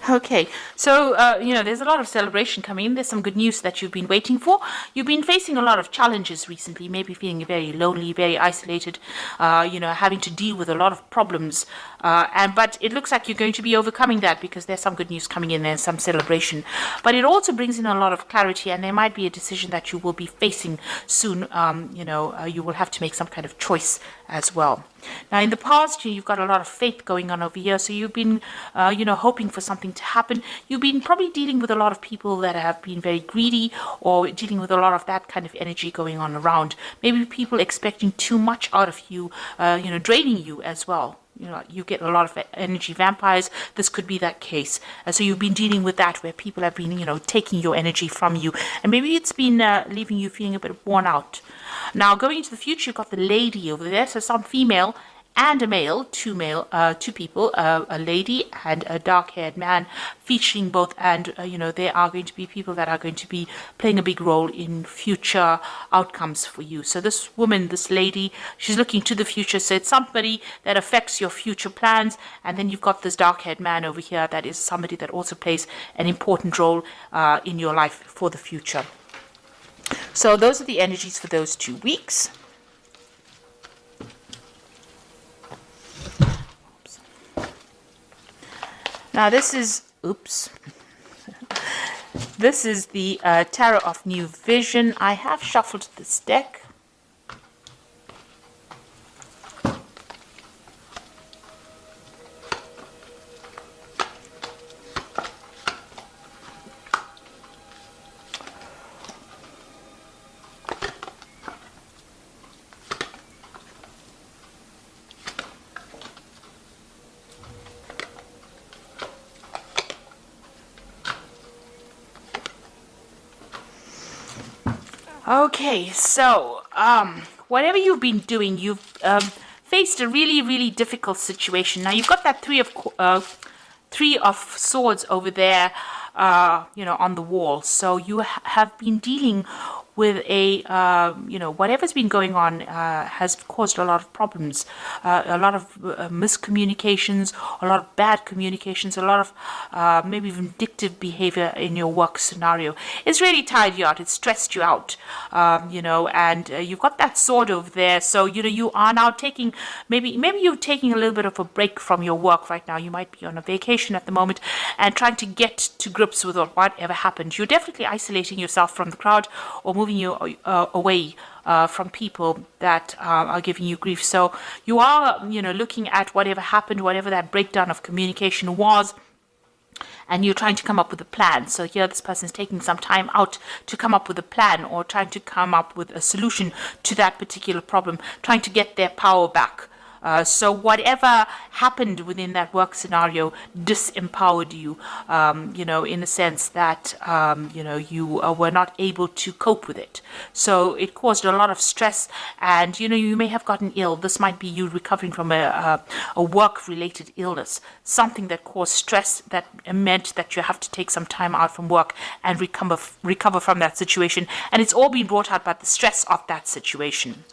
Okay, so there's a lot of celebration coming in. There's some good news that you've been waiting for. You've been facing a lot of challenges recently, maybe feeling very lonely, very isolated, having to deal with a lot of problems. But it looks like you're going to be overcoming that because there's some good news coming in and some celebration. But it also brings in a lot of clarity, and there might be a decision that you will be facing soon. You will have to make some kind of choice as well. Now, in the past, you've got a lot of faith going on over here, so you've been, hoping for something to happen. You've been probably dealing with a lot of people that have been very greedy, or dealing with a lot of that kind of energy going on around. Maybe people expecting too much out of you, draining you as well. You get a lot of energy vampires. This could be that case. So you've been dealing with that where people have been, taking your energy from you. And maybe it's been leaving you feeling a bit worn out. Now, going into the future, you've got the lady over there. So some female and a male, two people, a lady and a dark-haired man, featuring both. And, there are going to be people that are going to be playing a big role in future outcomes for you. So this woman, this lady, she's looking to the future. So it's somebody that affects your future plans. And then you've got this dark-haired man over here that is somebody that also plays an important role in your life for the future. So those are the energies for those 2 weeks. Now this is the Tarot of New Vision. I have shuffled this deck. Okay, so whatever you've been doing, you've faced a really, really difficult situation. Now you've got that three of swords over there, on the wall. So you have been dealing with whatever's been going on has caused a lot of problems, a lot of miscommunications, a lot of bad communications, a lot of maybe vindictive behavior in your work scenario. It's really tired you out. It's stressed you out, and you've got that sword over there. So, you are now taking, maybe you're taking a little bit of a break from your work right now. You might be on a vacation at the moment and trying to get to grips with whatever happened. You're definitely isolating yourself from the crowd or moving you away from people that are giving you grief. So you are, looking at whatever happened, whatever that breakdown of communication was, and you're trying to come up with a plan. So here this person is taking some time out to come up with a plan or trying to come up with a solution to that particular problem, trying to get their power back. So whatever happened within that work scenario disempowered you, in the sense that, you were not able to cope with it. So it caused a lot of stress and, you may have gotten ill. This might be you recovering from a work-related illness, something that caused stress that meant that you have to take some time out from work and recover from that situation. And it's all been brought out by the stress of that situation.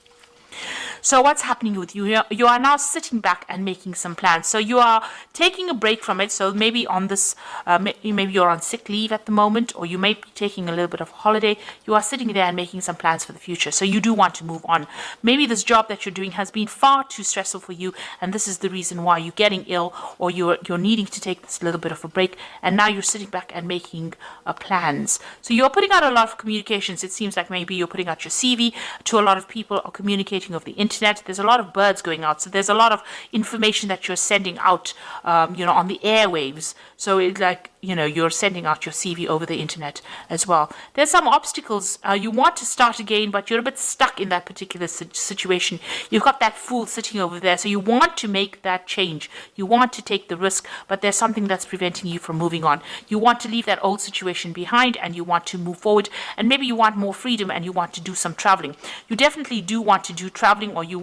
So what's happening with you? You are now sitting back and making some plans. So you are taking a break from it. So maybe on this, maybe you're on sick leave at the moment, or you may be taking a little bit of holiday. You are sitting there and making some plans for the future. So you do want to move on. Maybe this job that you're doing has been far too stressful for you, and this is the reason why you're getting ill, or you're needing to take this little bit of a break. And now you're sitting back and making plans. So you're putting out a lot of communications. It seems like maybe you're putting out your CV to a lot of people, or communicating over the internet. There's a lot of birds going out, so there's a lot of information that you're sending out, on the airwaves. So it's like, you're sending out your CV over the internet as well. There's some obstacles. You want to start again, but you're a bit stuck in that particular situation. You've got that fool sitting over there, so you want to make that change. You want to take the risk, but there's something that's preventing you from moving on. You want to leave that old situation behind, and you want to move forward, and maybe you want more freedom, and you want to do some traveling. You definitely do want to do traveling, or you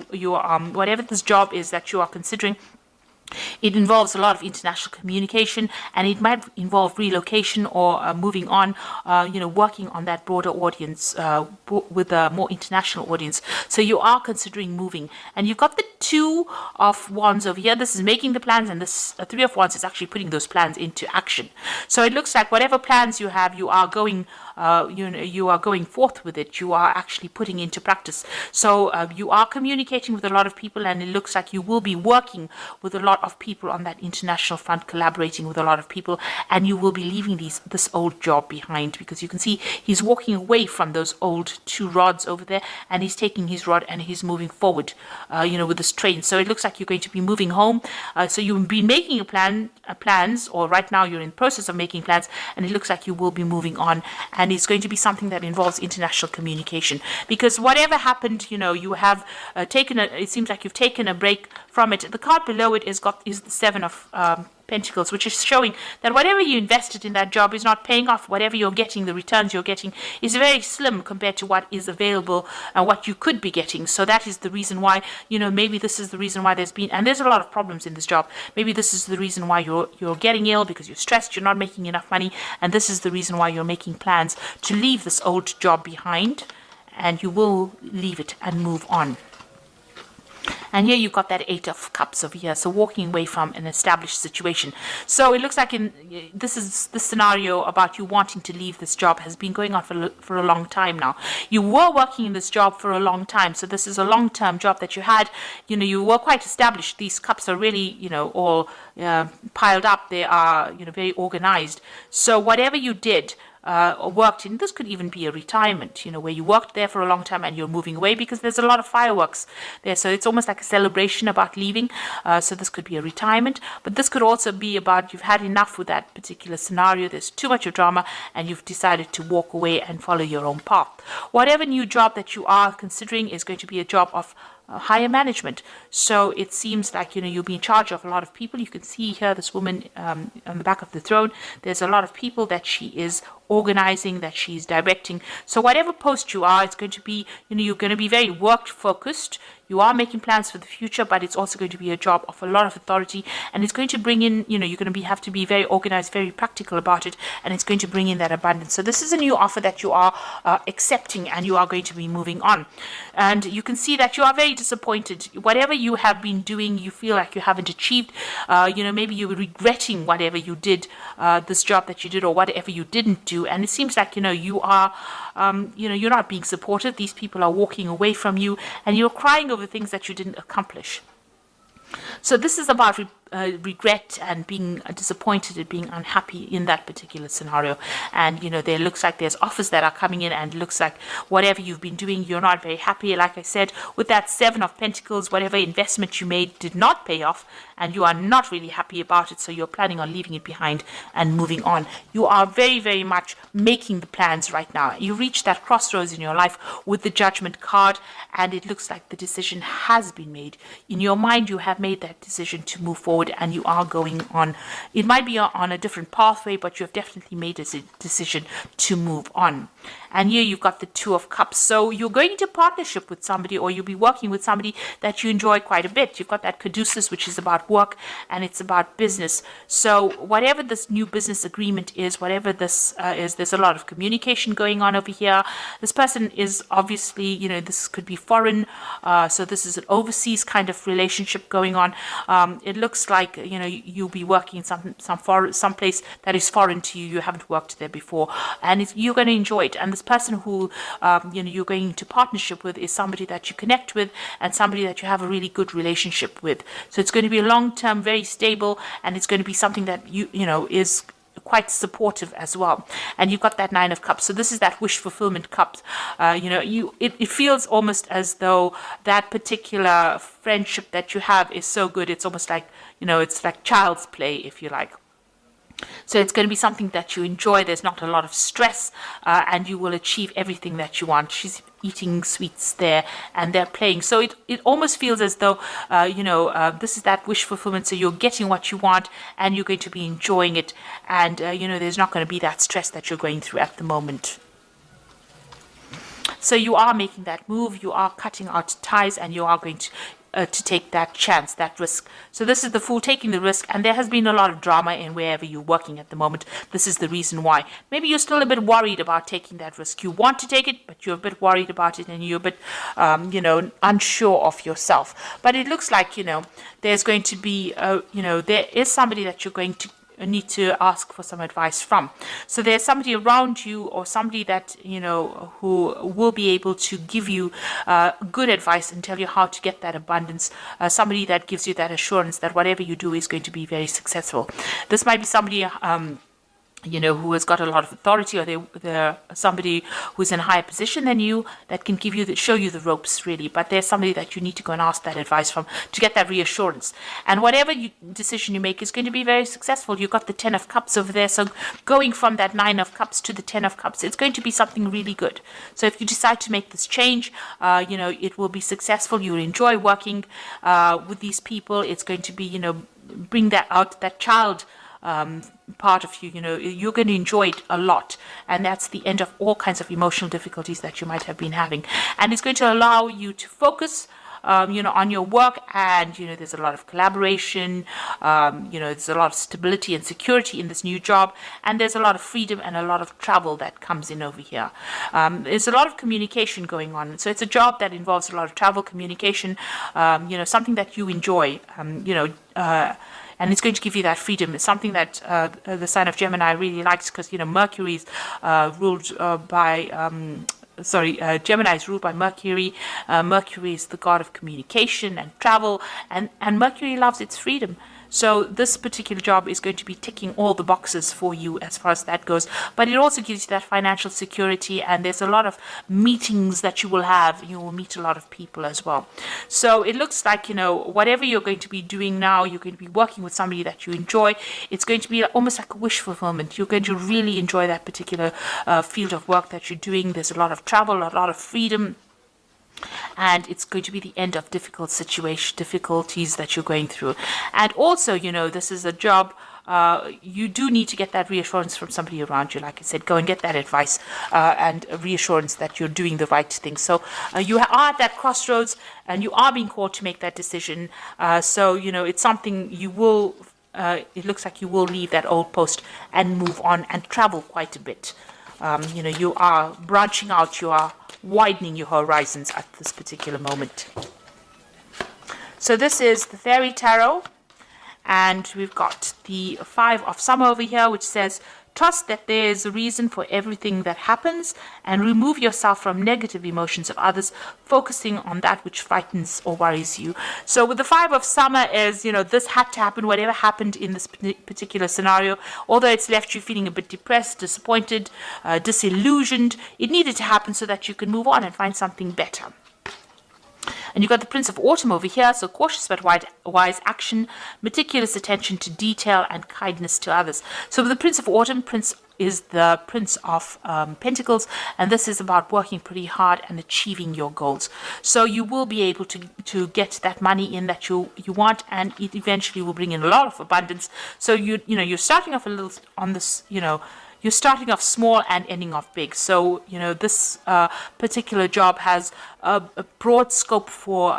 whatever this job is that you are considering, It involves a lot of international communication, and it might involve relocation or moving on, working on that broader audience with a more international audience. So you are considering moving, and you've got the Two of Wands over here. This is making the plans, and this Three of Wands is actually putting those plans into action. So it looks like whatever plans you have, you are going you are going forth with it. You are actually putting into practice. So you are communicating with a lot of people, and it looks like you will be working with a lot of people on that international front, collaborating with a lot of people, and you will be leaving this old job behind, because you can see he's walking away from those old two rods over there, and he's taking his rod and he's moving forward, with this train. So it looks like you're going to be moving home. So you've been making plans, or right now you're in the process of making plans, and it looks like you will be moving on, and it's going to be something that involves international communication, because whatever happened, you have it seems like you've taken a break from it. The card below it is the Seven of Pentacles, which is showing that whatever you invested in that job is not paying off. Whatever you're getting, the returns you're getting is very slim compared to what is available and what you could be getting. So that is the reason why, maybe this is the reason why there's a lot of problems in this job. Maybe this is the reason why you're getting ill, because you're stressed, you're not making enough money, and this is the reason why you're making plans to leave this old job behind, and you will leave it and move on. And here you've got that Eight of Cups over here, so walking away from an established situation. So it looks like this scenario about you wanting to leave this job has been going on for a long time now. You were working in this job for a long time, so this is a long-term job that you had. You were quite established. These cups are really, all piled up. They are, very organized. So whatever you did, worked in, this could even be a retirement, where you worked there for a long time and you're moving away, because there's a lot of fireworks there. So it's almost like a celebration about leaving. So this could be a retirement, but this could also be about you've had enough with that particular scenario. There's too much of drama, and you've decided to walk away and follow your own path. Whatever new job that you are considering is going to be a job of higher management. So it seems like you'll be in charge of a lot of people. You can see here this woman on the back of the throne. There's a lot of people that she is organizing, that she's directing. So whatever post you are, it's going to be, you're going to be very work focused. You are making plans for the future, but it's also going to be a job of a lot of authority, and it's going to bring in, you're going to have to be very organized, very practical about it, and it's going to bring in that abundance. So this is a new offer that you are accepting, and you are going to be moving on. And you can see that you are very disappointed. Whatever you have been doing, you feel like you haven't achieved. Maybe you're regretting whatever you did, this job that you did, or whatever you didn't do. And it seems like, you are, you're not being supported. These people are walking away from you, and you're crying over things that you didn't accomplish. So this is about regret and being disappointed and being unhappy in that particular scenario. And there looks like there's offers that are coming in, and looks like whatever you've been doing, you're not very happy. Like I said, with that Seven of Pentacles, whatever investment you made did not pay off, and you are not really happy about it. So you're planning on leaving it behind and moving on. You are very, very much making the plans right now. You reach that crossroads in your life with the Judgment card, and it looks like the decision has been made. In your mind, you have made that decision to move forward, and you are going on. It might be on a different pathway, but you have definitely made a decision to move on. And here you've got the Two of Cups. So you're going into partnership with somebody, or you'll be working with somebody that you enjoy quite a bit. You've got that Caduceus, which is about work, and it's about business. So whatever this new business agreement is, whatever this is, there's a lot of communication going on over here. This person is obviously, this could be foreign. So this is an overseas kind of relationship going on. It looks like, you'll be working in some place that is foreign to you. You haven't worked there before, and you're going to enjoy it. And this person who you're going into partnership with is somebody that you connect with, and somebody that you have a really good relationship with. So it's going to be a long-term, very stable, and it's going to be something that is quite supportive as well. And you've got that Nine of Cups. So this is that wish fulfillment cup. It feels almost as though that particular friendship that you have is so good. It's almost like, it's like child's play, if you like. So it's going to be something that you enjoy. There's not a lot of stress, and you will achieve everything that you want. She's eating sweets there, and they're playing. So it almost feels as though, this is that wish fulfillment. So you're getting what you want, and you're going to be enjoying it. And, there's not going to be that stress that you're going through at the moment. So you are making that move, you are cutting out ties, and you are going to to take that chance, that risk. So this is the Fool taking the risk, and there has been a lot of drama in wherever you're working at the moment. This is the reason why. Maybe you're still a bit worried about taking that risk. You want to take it, but you're a bit worried about it, and you're a bit, unsure of yourself. But it looks like, there's going to be, there is somebody that you're going to need to ask for some advice from. So there's somebody around you, or somebody that who will be able to give you good advice and tell you how to get that abundance. Somebody that gives you that assurance that whatever you do is going to be very successful. This might be somebody who has got a lot of authority, or they're somebody who's in a higher position than you that can show you the ropes, really. But there's somebody that you need to go and ask that advice from to get that reassurance. And whatever decision you make is going to be very successful. You've got the 10 of Cups over there. So going from that 9 of Cups to the 10 of Cups, it's going to be something really good. So if you decide to make this change, it will be successful. You'll enjoy working with these people. It's going to be, bring that out, that child part of you, you're going to enjoy it a lot, and that's the end of all kinds of emotional difficulties that you might have been having, and it's going to allow you to focus on your work, and there's a lot of collaboration, there's a lot of stability and security in this new job, and there's a lot of freedom and a lot of travel that comes in over here. There's a lot of communication going on, so it's a job that involves a lot of travel, communication, something that you enjoy, and it's going to give you that freedom. It's something that the sign of Gemini really likes, because Mercury's ruled by Gemini is ruled by Mercury. Mercury is the god of communication and travel, and Mercury loves its freedom. So this particular job is going to be ticking all the boxes for you as far as that goes. But it also gives you that financial security, and there's a lot of meetings that you will have. You will meet a lot of people as well. So it looks like, whatever you're going to be doing now, you're going to be working with somebody that you enjoy. It's going to be almost like a wish fulfillment. You're going to really enjoy that particular field of work that you're doing. There's a lot of travel, a lot of freedom. And it's going to be the end of difficulties that you're going through. And also, this is a job, you do need to get that reassurance from somebody around you. Like I said, go and get that advice and a reassurance that you're doing the right thing. So you are at that crossroads, and you are being called to make that decision. So, it's something you will, it looks like you will leave that old post and move on and travel quite a bit. You are branching out, you are widening your horizons at this particular moment. So this is the Fairy Tarot, and we've got the 5 of Summer over here, which says, trust that there is a reason for everything that happens, and remove yourself from negative emotions of others, focusing on that which frightens or worries you. So with the 5 of Summer is, this had to happen, whatever happened in this particular scenario, although it's left you feeling a bit depressed, disappointed, disillusioned, it needed to happen so that you can move on and find something better. And you've got the Prince of Autumn over here, so cautious but wise action, meticulous attention to detail, and kindness to others. So with the Prince of Autumn, Prince is the Prince of Pentacles, and this is about working pretty hard and achieving your goals. So you will be able to get that money in that you want, and it eventually will bring in a lot of abundance. So you're starting off a little on this, you're starting off small and ending off big. So, this particular job has a broad scope for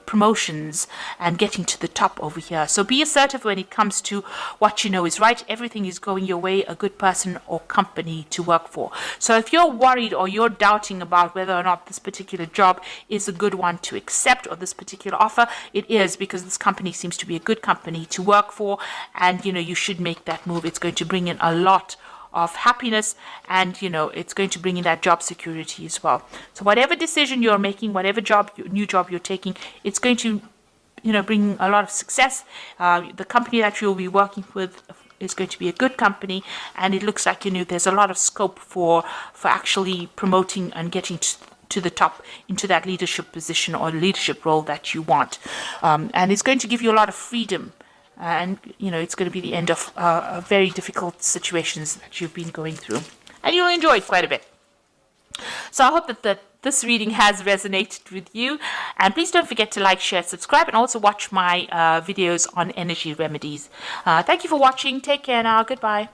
promotions and getting to the top over here. So be assertive when it comes to what you know is right. Everything is going your way, a good person or company to work for. So if you're worried or you're doubting about whether or not this particular job is a good one to accept, or this particular offer, it is, because this company seems to be a good company to work for, and, you should make that move. It's going to bring in a lot of happiness, and it's going to bring in that job security as well. So whatever decision you're making, whatever new job you're taking, it's going to bring a lot of success. The company that you'll be working with is going to be a good company, and it looks like there's a lot of scope for actually promoting and getting to the top into that leadership position or leadership role that you want, and it's going to give you a lot of freedom. And, it's going to be the end of very difficult situations that you've been going through. And you'll enjoy it quite a bit. So I hope that this reading has resonated with you. And please don't forget to like, share, subscribe, and also watch my videos on energy remedies. Thank you for watching. Take care now. Goodbye.